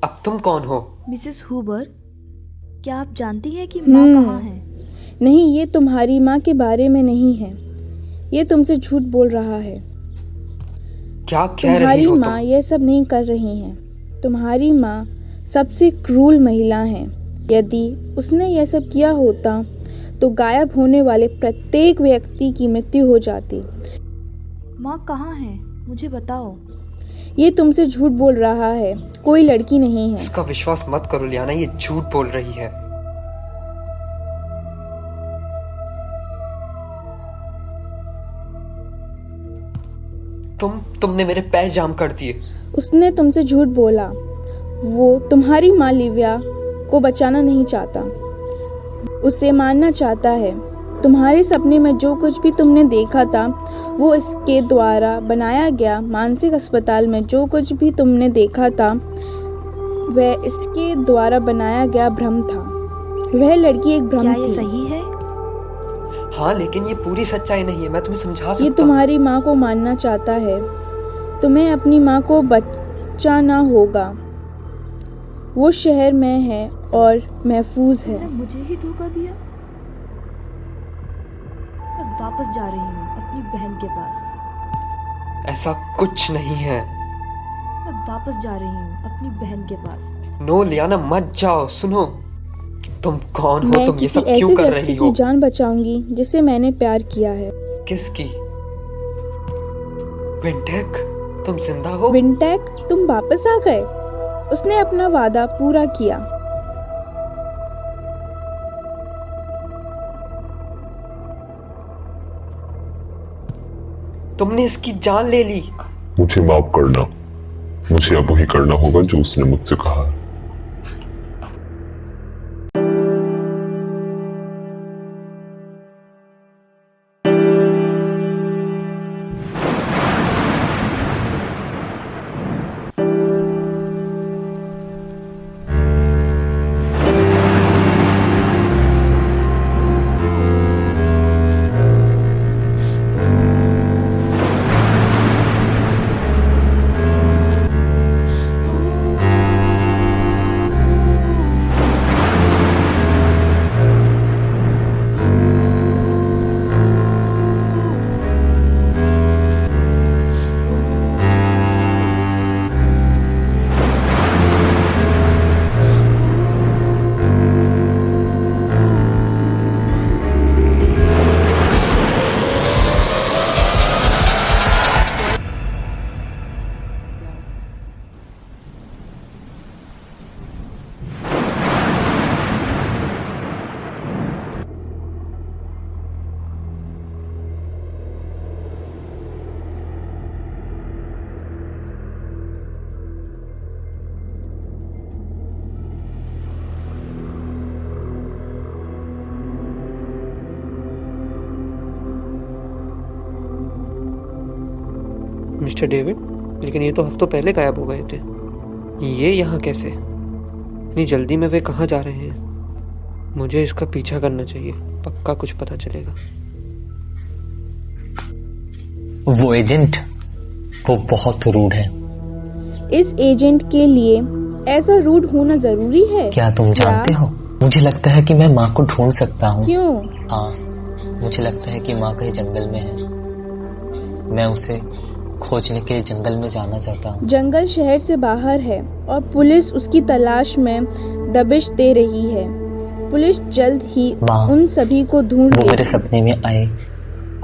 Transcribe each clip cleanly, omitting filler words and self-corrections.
अब तुम कौन हो? मिसेस हुबर, क्या आप जानती हैं कि माँ कहाँ है? नहीं, ये तुम्हारी माँ के बारे में नहीं है। ये तुमसे झूठ बोल रहा है। क्या कह रही तुम्हारी हो माँ तुम? ये सब नहीं कर रही हैं। तुम्हारी माँ सबसे क्रूर महिला है। यदि उसने यह सब किया होता तो गायब होने वाले प्रत्येक व्यक्ति की मृत्यु हो जाती। माँ कहाँ है? मुझे बताओ। ये तुमसे झूठ बोल रहा है। कोई लड़की नहीं है। इसका विश्वास मत करो लियाना, ये झूठ बोल रही है। तुमने मेरे पैर जाम कर दिए। उसने तुमसे झूठ बोला। वो तुम्हारी माँ लिविया को बचाना नहीं चाहता, उसे मारना चाहता है। तुम्हारे सपने में जो कुछ भी तुमने देखा था वो इसके द्वारा बनाया गया। मानसिक अस्पताल में जो कुछ भी तुमने देखा था वह इसके द्वारा बनाया गया भ्रम था। वह लड़की एक भ्रम क्या थी। ये सही है? हाँ, लेकिन ये पूरी सच्चाई नहीं है। मैं तुम्हें समझा सकता ये हूँ। तुम्हारी माँ को मारना चाहता है। तुम्हें अपनी माँ को बचाना होगा। वो शहर में है और महफूज है। उसने मुझे ही धोखा दिया। मैं वापस जा रही हूँ अपनी बहन के पास। ऐसा कुछ नहीं है। मैं वापस जा रही हूँ अपनी बहन के पास। नो लियाना, मत जाओ। सुनो, तुम कौन हो? मैं तुम ये किसी सब क्यों ऐसे कर व्यक्ति रही की हो? जान बचाऊंगी जिसे मैंने प्यार किया है। किसकी? विंटेक, तुम जिंदा हो? विंटेक, तुम वापस आ गए। उसने अपना वादा पूरा किया। तुमने इसकी जान ले ली। मुझे माफ करना। मुझे अब वही करना होगा जो उसने मुझसे कहा है। मिस्टर डेविड, लेकिन ये तो हफ्तों पहले गायब हो गए थे। ये यहाँ कैसे? इतनी जल्दी में वे कहाँ जा रहे हैं? मुझे इसका पीछा करना चाहिए। पक्का कुछ पता चलेगा। वो एजेंट, वो बहुत रूड है। इस एजेंट के लिए ऐसा रूड होना जरूरी है? क्या तुम जानते हो, मुझे लगता है कि मैं माँ को ढूंढ सकता हूँ। क्यों? हाँ, मुझे लगता है कि माँ कहीं जंगल में है। मैं उसे खोजने के लिए जंगल में जाना चाहता हूँ। जंगल शहर से बाहर है और पुलिस उसकी तलाश में दबिश दे रही है। पुलिस जल्द ही उन सभी को ढूंढ वो लेगी। मेरे सपने में आए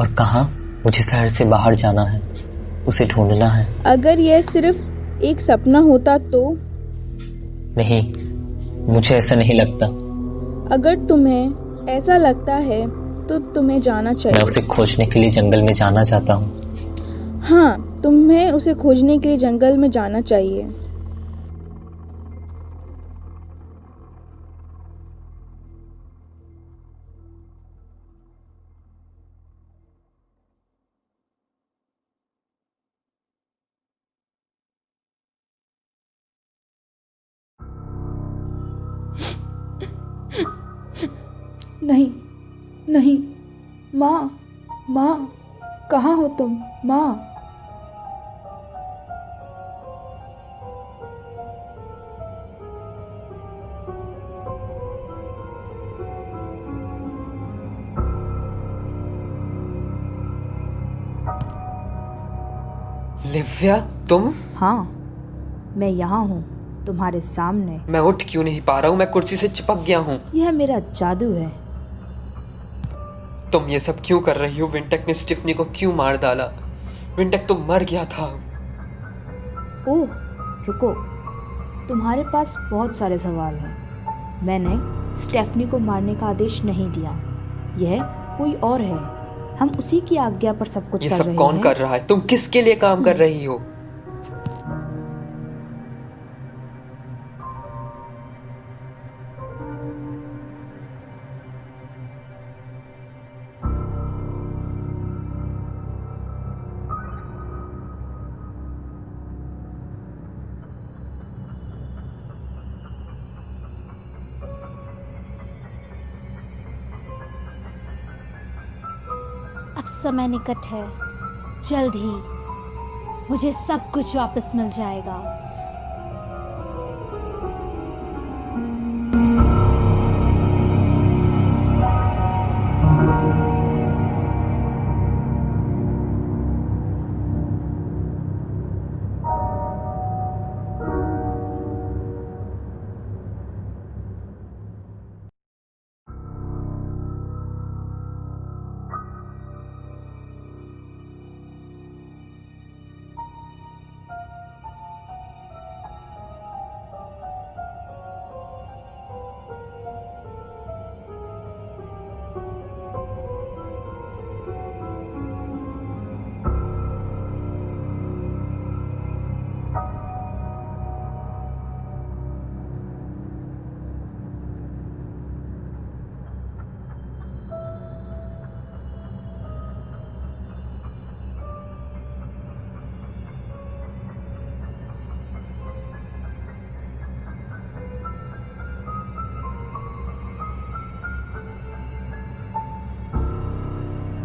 और कहा मुझे शहर से बाहर जाना है, उसे ढूंढना है। अगर यह सिर्फ एक सपना होता तो? नहीं, मुझे ऐसा नहीं लगता। अगर तुम्हें ऐसा लगता है तो तुम्हें जाना चाहिए। मैं उसे खोजने के लिए जंगल में जाना चाहता हूँ। हाँ, तुम्हें उसे खोजने के लिए जंगल में जाना चाहिए। नहीं, नहीं, माँ, माँ, कहाँ हो तुम? माँ। लिव्या, तुम? हाँ, मैं यहाँ हूँ तुम्हारे सामने। मैं उठ क्यों नहीं पा रहा हूँ? मैं कुर्सी से चिपक गया हूँ। यह मेरा जादू है। तुम ये सब क्यों कर रही हो? विंटेक ने स्टीफनी को क्यों मार डाला? विंटेक तो मर गया था। ओह, रुको, तुम्हारे पास बहुत सारे सवाल हैं। मैंने स्टेफनी को मारने का आदेश नहीं दिया। यह कोई और है। हम उसी की आज्ञा पर सब कुछ ये कर सब रहे कौन हैं। कर रहा है? तुम किसके लिए काम कर रही हो? अब समय निकट है। जल्द ही मुझे सब कुछ वापस मिल जाएगा।